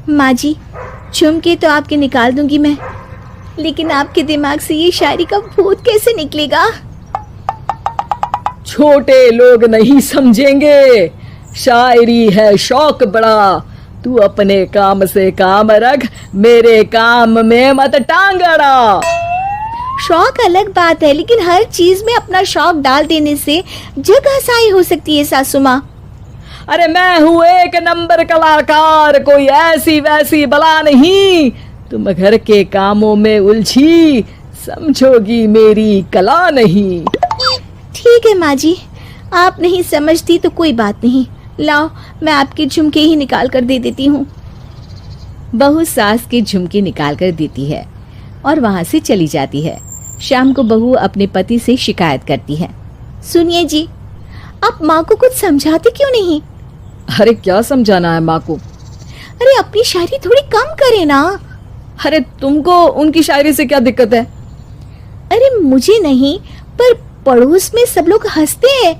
माँ जी, झुमके तो आपके निकाल दूंगी मैं, लेकिन आपके दिमाग से ये शायरी का भूत कैसे निकलेगा? छोटे लोग नहीं समझेंगे, शायरी है शौक बड़ा। तू अपने काम से काम रख, मेरे काम में मत टांग अड़ा। शौक अलग बात है, लेकिन हर चीज में अपना शौक डाल देने से जग हंसाई हो सकती है सासू माँ। अरे मैं हूँ एक नंबर कलाकार, कोई ऐसी वैसी बला नहीं। तुम घर के कामों में उलझी, समझोगी मेरी कला नहीं। ठीक है माँ जी, आप नहीं समझती तो कोई बात नहीं, लाओ मैं आपके झुमके ही निकाल कर दे देती हूँ। बहू सास के झुमके निकाल कर देती है और वहां से चली जाती है। शाम को बहू अपने पति से शिकायत करती है। सुनिए जी, आप माँ को कुछ समझाते क्यों नहीं? अरे क्या समझाना है माँ को? अरे अपनी शायरी थोड़ी कम करे ना। अरे तुमको उनकी शायरी से क्या दिक्कत है? अरे मुझे नहीं, पर पड़ोस में सब लोग हंसते हैं,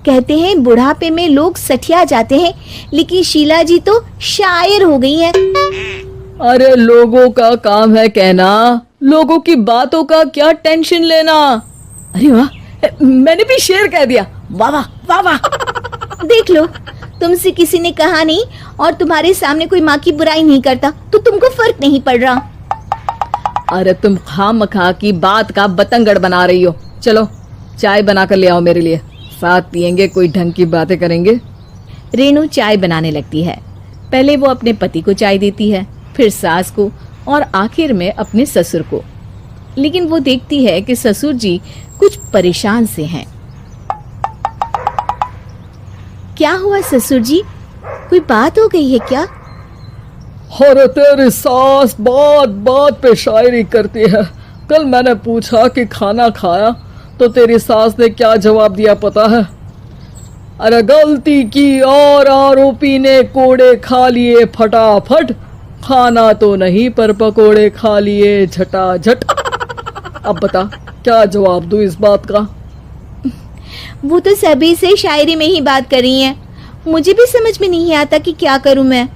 कहते हैं बुढ़ापे में लोग सठिया जाते हैं, लेकिन शीला जी तो शायर हो गई हैं। अरे लोगों का काम है कहना, लोगों की बातों का क्या टेंशन लेना। अरे वाह, मैंने भी शेर कह दिया। वाह वाह वाह वाह। देख लो, तुमसे किसी ने कहा नहीं और तुम्हारे सामने कोई माँ की बुराई नहीं करता तो तुमको फर्क नहीं पड़ रहा। अरे तुम खामखा की बात का बतंगड़ बना रही हो। चलो चाय बना कर ले आओ मेरे लिए, साथ पियेंगे, कोई ढंग की बातें करेंगे। रेणु चाय बनाने लगती है। पहले वो अपने पति को चाय देती है, फिर सास को और आखिर में अपने ससुर को। लेकिन वो देखती है कि ससुर जी कुछ परेशान से हैं। क्या हुआ ससुर जी, कोई बात हो गई है क्या? अरे तेरी सास बात बात पे शायरी करती है। कल मैंने पूछा कि खाना खाया तो तेरी सास ने क्या जवाब दिया पता है? अरे गलती की और आरोपी ने कोड़े खा लिए फटाफट, खाना तो नहीं पर पकोड़े खा लिए झटाझट। अब बता क्या जवाब दूं इस बात का? वो तो सभी से शायरी में ही बात कर रही हैं, मुझे भी समझ में नहीं आता कि क्या करूं मैं।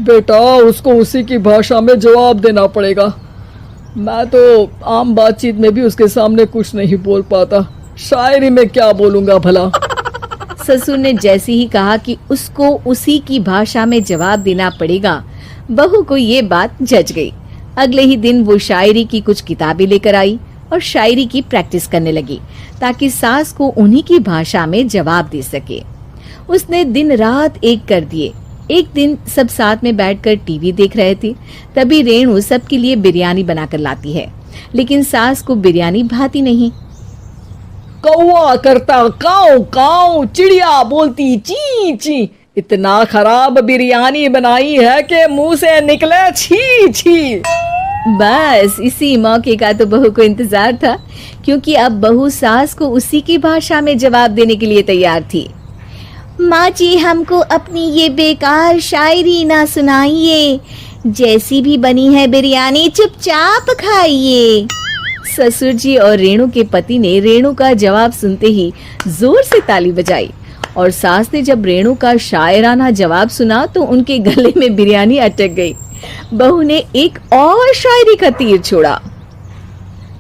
बेटा उसको उसी की भाषा में जवाब देना पड़ेगा। मैं तो आम बातचीत में भी उसके सामने कुछ नहीं बोल पाता, शायरी में क्या बोलूंगा भला। ससुर ने जैसे ही कहा कि उसको उसी की भाषा में जवाब देना पड़ेगा, बहू को ये बात जच गई। अगले ही दिन वो शायरी की कुछ किताबें लेकर आई और शायरी की प्रैक्टिस करने लगी ताकि सास को उन्हीं की भाषा में जवाब दे सके। उसने दिन रात एक कर दिए। एक दिन सब साथ में बैठकर टीवी देख रहे थे, तभी रेणु सबके लिए बिरयानी बनाकर लाती है, लेकिन सास को बिरयानी भाती नहीं। कौवा करता काऊ काऊ, चिड़िया बोलती ची ची। इतना खराब बिरयानी बनाई है कि मुंह से निकले छी छी। बस इसी मौके का तो बहू को इंतजार था, क्योंकि अब बहू सास को उसी की भाषा में जवाब देने के लिए तैयार थी। माँ जी, हमको अपनी ये बेकार शायरी ना सुनाइए, जैसी भी बनी है बिरयानी चुपचाप खाइए। ससुर जी और रेणु के पति ने रेणु का जवाब सुनते ही जोर से ताली बजाई और सास ने जब रेणु का शायराना जवाब सुना तो उनके गले में बिरयानी अटक गई। बहू ने एक और शायरी का तीर छोड़ा।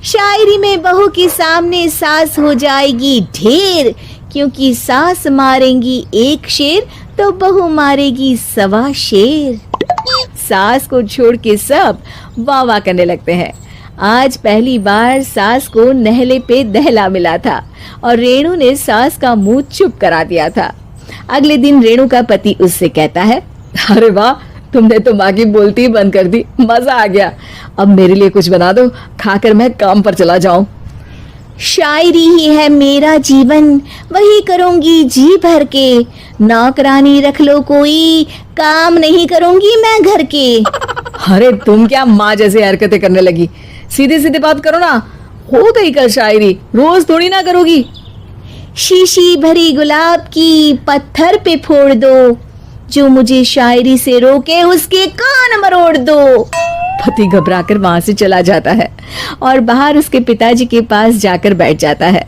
शायरी में बहू के सामने सास हो जाएगी ढेर, क्योंकि सास मारेंगी एक शेर तो बहू मारेगी 1.25 शेर। सास को छोड़ के सब वाह वाह करने लगते हैं। आज पहली बार सास को नहले पे दहला मिला था और रेणु ने सास का मुंह चुप करा दिया था। अगले दिन रेणु का पति उससे कहता है, अरे वाह, तुमने तो माँ की बोलती ही बंद कर दी, मजा आ गया। अब मेरे लिए कुछ बना दो, खाकर मैं काम पर चला जाऊं। शायरी ही है मेरा जीवन, वही करूंगी जी भर के, नौकरानी रख लो कोई, काम नहीं करूंगी मैं घर के। अरे तुम क्या माँ जैसे हरकतें करने लगी, सीधे सीधे बात करो ना। हो गई कल शायरी, रोज थोड़ी ना करोगी। शीशी भरी गुलाब की पत्थर पे फोड़ दो, जो मुझे शायरी से रोके उसके कान मरोड़ दो। पति घबराकर वहां से चला जाता है और बाहर उसके पिताजी के पास जाकर बैठ जाता है।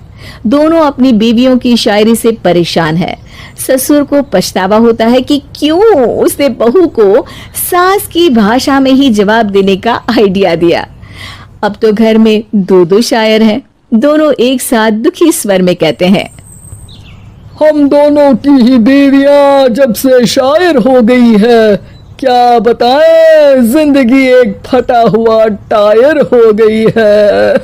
दोनों अपनी बीवियों की शायरी से परेशान है। ससुर को पछतावा होता है कि क्यों उसने बहू को सास की भाषा में ही जवाब देने का आइडिया दिया। अब तो घर में दो दो शायर हैं। दोनों एक साथ दुखी स्वर में कहते हैं, हम दोनों की ही बीवियां जब से शायर हो गई है, क्या बताएं, जिंदगी एक फटा हुआ टायर हो गई है।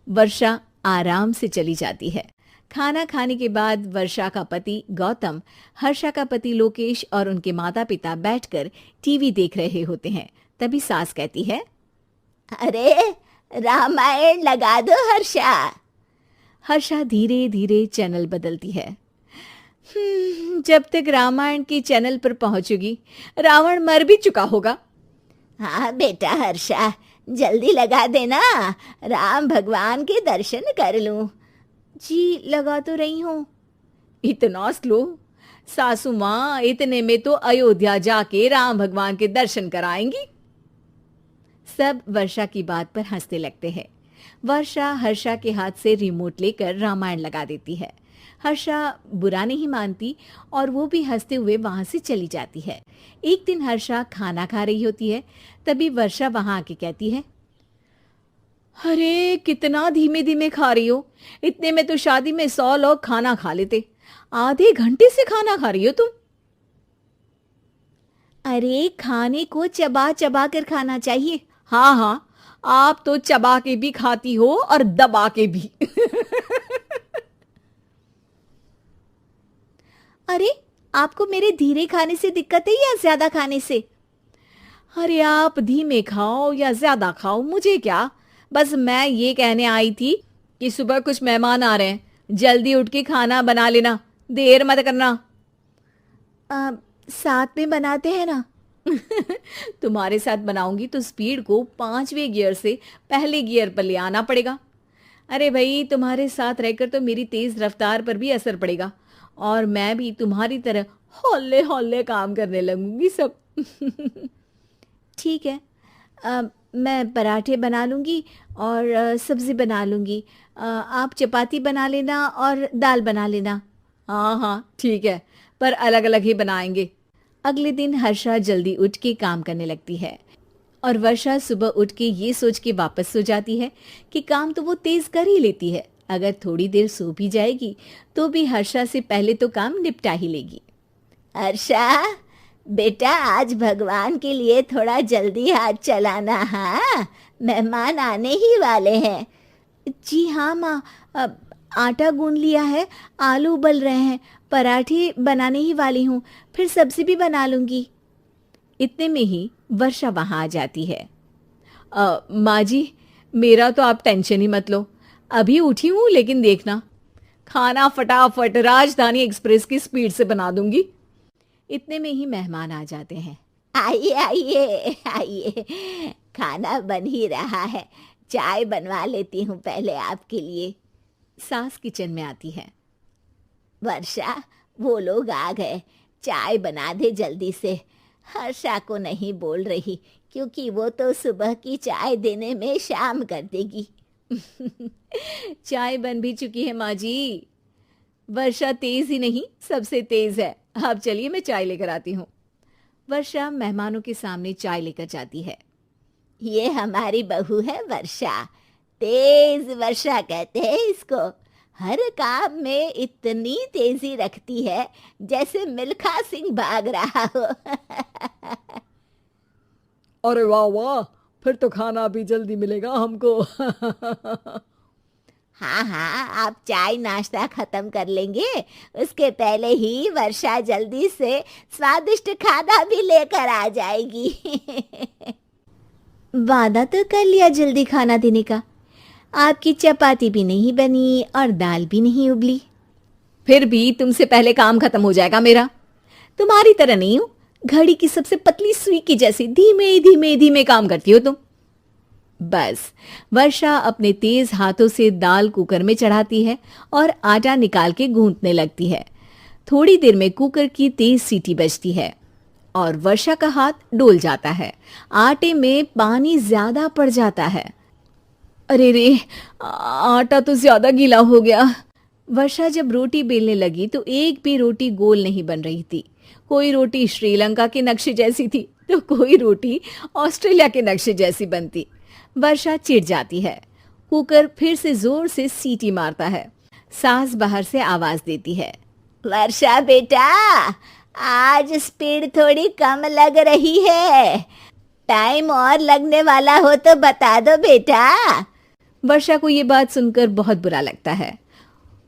वर्षा आराम से चली जाती है। खाना खाने के बाद वर्षा का पति गौतम, हर्षा का पति लोकेश और उनके माता पिता बैठकर टीवी देख रहे होते हैं। तभी सास कहती है, अरे रामायण लगा दो हर्षा। हर्षा धीरे धीरे चैनल बदलती है। जब तक रामायण के चैनल पर पहुंचेगी रावण मर भी चुका होगा। हाँ बेटा हर्षा, जल्दी लगा देना, राम भगवान के दर्शन कर लूं। जी लगा तो रही हूं। इतना स्लो? सासू माँ इतने में तो अयोध्या जाके राम भगवान के दर्शन कराएंगी। सब वर्षा की बात पर हंसने लगते हैं। वर्षा हर्षा के हाथ से रिमोट लेकर रामायण लगा देती है। हर्षा बुरा नहीं मानती और वो भी हंसते हुए वहां से चली जाती है। एक दिन हर्षा खाना खा रही होती है, तभी वर्षा वहां आके कहती है, अरे कितना धीमे धीमे खा रही हो, इतने में तो शादी में 100 लोग खाना खा लेते। आधे घंटे से खाना खा रही हो तुम। अरे खाने को चबा चबा कर खाना चाहिए। हाँ हाँ, आप तो चबा के भी खाती हो और दबा के भी। अरे आपको मेरे धीरे खाने से दिक्कत है या ज्यादा खाने से? अरे आप धीमे खाओ या ज्यादा खाओ मुझे क्या, बस मैं ये कहने आई थी कि सुबह कुछ मेहमान आ रहे हैं, जल्दी उठ के खाना बना लेना, देर मत करना। साथ में बनाते हैं ना। तुम्हारे साथ बनाऊंगी तो स्पीड को 5वें गियर से पहले गियर पर ले आना पड़ेगा। अरे भाई, तुम्हारे साथ रहकर तो मेरी तेज रफ्तार पर भी असर पड़ेगा और मैं भी तुम्हारी तरह हौले हौले काम करने लगूंगी सब। ठीक है, मैं पराठे बना लूँगी और सब्ज़ी बना लूँगी। आप चपाती बना लेना और दाल बना लेना। हाँ हाँ ठीक है, पर अलग अलग ही बनाएंगे। अगले दिन हर्षा जल्दी उठ के काम करने लगती है और वर्षा सुबह उठ के ये सोच के वापस सो जाती है कि काम तो वो तेज कर ही लेती है, अगर थोड़ी देर सो भी जाएगी तो भी हर्षा से पहले तो काम निपटा ही लेगी। हर्षा बेटा, आज भगवान के लिए थोड़ा जल्दी हाथ चलाना। हाँ, मेहमान आने ही वाले हैं। जी हाँ माँ, आटा गूंद लिया है, आलू उबल रहे हैं, पराठे बनाने ही वाली हूँ, फिर सब्जी भी बना लूँगी। इतने में ही वर्षा वहाँ आ जाती है। माँ जी, मेरा तो आप टेंशन ही मत लो, अभी उठी हूँ, लेकिन देखना खाना फटाफट राजधानी एक्सप्रेस की स्पीड से बना दूंगी। इतने में ही मेहमान आ जाते हैं। आइए आइए आइए, खाना बन ही रहा है, चाय बनवा लेती हूँ पहले आपके लिए। सास किचन में आती है। वर्षा, वो लोग आ गए, चाय बना दे जल्दी से। हर्षा को नहीं बोल रही क्योंकि वो तो सुबह की चाय देने में शाम कर देगी। चाय बन भी चुकी है माँ जी। वर्षा तेज ही नहीं, सबसे तेज है। आप चलिए, मैं चाय लेकर आती हूँ। वर्षा मेहमानों के सामने चाय लेकर जाती है। ये हमारी बहू है वर्षा, तेज वर्षा कहते हैं इसको। हर काम में इतनी तेजी रखती है जैसे मिल्खा सिंह भाग रहा हो। अरे वाह वाह, फिर तो खाना भी जल्दी मिलेगा हमको। हाँ हाँ, आप चाय नाश्ता खत्म कर लेंगे, उसके पहले ही वर्षा जल्दी से स्वादिष्ट खाना भी लेकर आ जाएगी। वादा तो कर लिया जल्दी खाना देने का, आपकी चपाती भी नहीं बनी और दाल भी नहीं उबली। फिर भी तुमसे पहले काम खत्म हो जाएगा मेरा। तुम्हारी तरह नहीं हूं, घड़ी की सबसे पतली सुई की जैसे धीमे धीमे धीमे काम करती हो तुम। बस वर्षा अपने तेज हाथों से दाल कुकर में चढ़ाती है और आटा निकाल के गूंथने लगती है। थोड़ी देर में कुकर की तेज सीटी बजती है और वर्षा का हाथ डोल जाता है। आटे में पानी ज्यादा पड़ जाता है। अरे रे, आटा तो ज्यादा गीला हो गया। वर्षा जब रोटी बेलने लगी तो एक भी रोटी गोल नहीं बन रही थी। कोई रोटी श्रीलंका के नक्शे जैसी थी तो कोई रोटी ऑस्ट्रेलिया के नक्शे जैसी बनती। वर्षा चिढ़ जाती है। कुकर फिर से जोर से सीटी मारता है। सास बाहर से आवाज देती है, वर्षा बेटा, आज स्पीड थोड़ी कम लग रही है, टाइम और लगने वाला हो तो बता दो बेटा। वर्षा को ये बात सुनकर बहुत बुरा लगता है।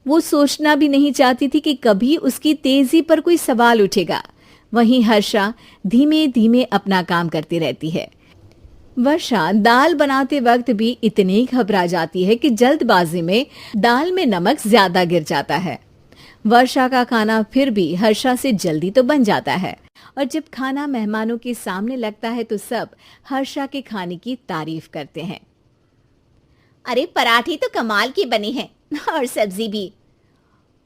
वो सोचना भी नहीं चाहती थी कि कभी उसकी तेजी पर कोई सवाल उठेगा। वहीं हर्षा धीमे धीमे अपना काम करती रहती है। वर्षा दाल बनाते वक्त भी इतनी घबरा जाती है कि जल्दबाजी में दाल में नमक ज्यादा गिर जाता है। वर्षा का खाना फिर भी हर्षा से जल्दी तो बन जाता है और जब खाना मेहमानों के सामने लगता है तो सब हर्षा के खाने की तारीफ करते हैं। अरे पराठे तो कमाल की बनी है और सब्जी भी।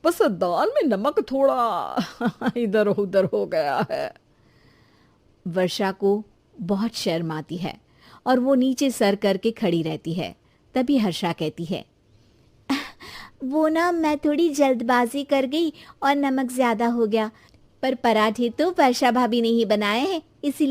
बस दाल में नमक थोड़ा इधर उधर हो गया है। वर्षा को बहुत शर्म आती है और वो नीचे सर करके खड़ी रहती है। तभी हर्षा कहती है, वो ना मैं थोड़ी जल्दबाजी कर गई और नमक ज्यादा हो गया, पर पराठे तो वर्षा भाभी ने ही बनाए हैं, इसीलिए